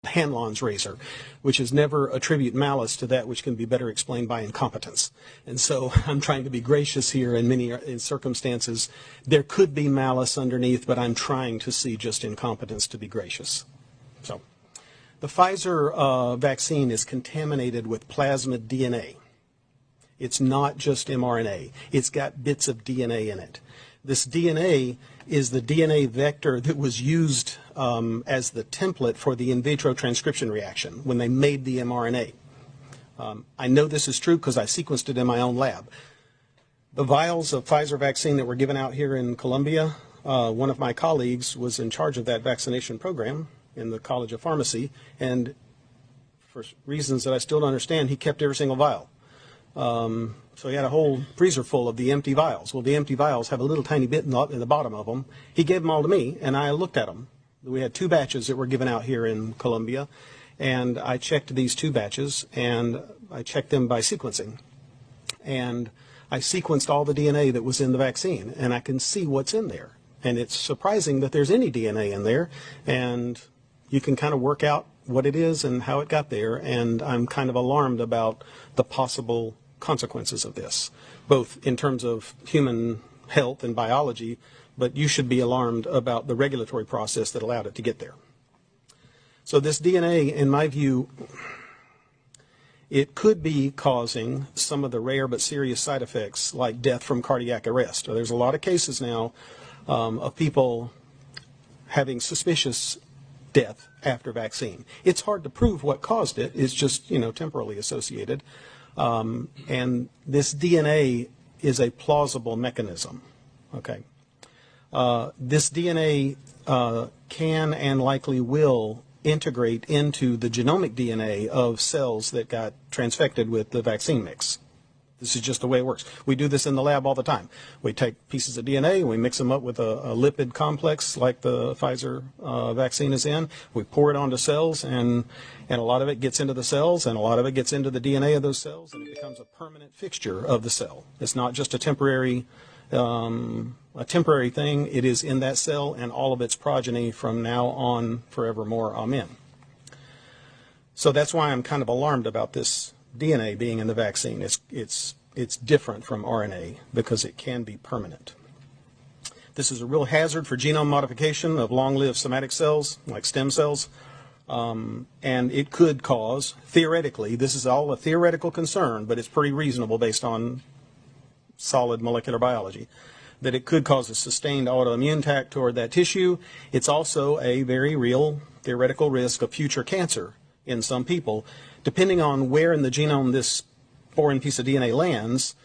Hanlon's razor, which is never attribute malice to that which can be better explained by incompetence. And so I'm trying to be gracious here in many circumstances. There could be malice underneath, but I'm trying to see just incompetence to be gracious. So the Pfizer vaccine is contaminated with plasmid DNA. It's not just mRNA. It's got bits of DNA in it. This DNA is the DNA vector that was used as the template for the in vitro transcription reaction when they made the mRNA. I know this is true because I sequenced it in my own lab. The vials of Pfizer vaccine that were given out here in Columbia, one of my colleagues was in charge of that vaccination program in the College of Pharmacy, and for reasons that I still don't understand, he kept every single vial. So he had a whole freezer full of the empty vials. Well, the empty vials have a little tiny bit in the bottom of them. He gave them all to me, and I looked at them. We had 2 batches that were given out here in Columbia, and I checked these 2 batches, and I checked them by sequencing. And I sequenced all the DNA that was in the vaccine, and I can see what's in there. And it's surprising that there's any DNA in there, and you can kind of work out what it is and how it got there, and I'm kind of alarmed about the possible consequences of this, both in terms of human health and biology, but you should be alarmed about the regulatory process that allowed it to get there. So this DNA, in my view, it could be causing some of the rare but serious side effects like death from cardiac arrest. There's a lot of cases now of people having suspicious death after vaccine. It's hard to prove what caused it. It's just, temporally associated. And this DNA is a plausible mechanism. Okay. This DNA can and likely will integrate into the genomic DNA of cells that got transfected with the vaccine mix. This is just the way it works. We do this in the lab all the time. We take pieces of DNA, we mix them up with a lipid complex like the Pfizer vaccine is in. We pour it onto cells, and a lot of it gets into the cells, and a lot of it gets into the DNA of those cells, and it becomes a permanent fixture of the cell. It's not just a temporary thing. It is in that cell and all of its progeny from now on forevermore. Amen. So that's why I'm kind of alarmed about this DNA being in the vaccine. It's different from RNA because it can be permanent. This is a real hazard for genome modification of long-lived somatic cells, like stem cells, and it could cause, theoretically, this is all a theoretical concern, but it's pretty reasonable based on solid molecular biology, that it could cause a sustained autoimmune attack toward that tissue. It's also a very real theoretical risk of future cancer in some people. Depending on where in the genome this foreign piece of DNA lands,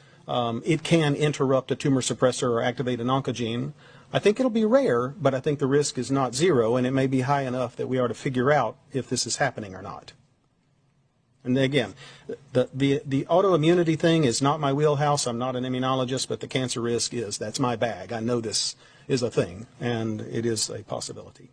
it can interrupt a tumor suppressor or activate an oncogene. I think it'll be rare, but I think the risk is not zero, and it may be high enough that we are to figure out if this is happening or not. And again, the autoimmunity thing is not my wheelhouse. I'm not an immunologist, but the cancer risk is. That's my bag. I know this is a thing, and it is a possibility.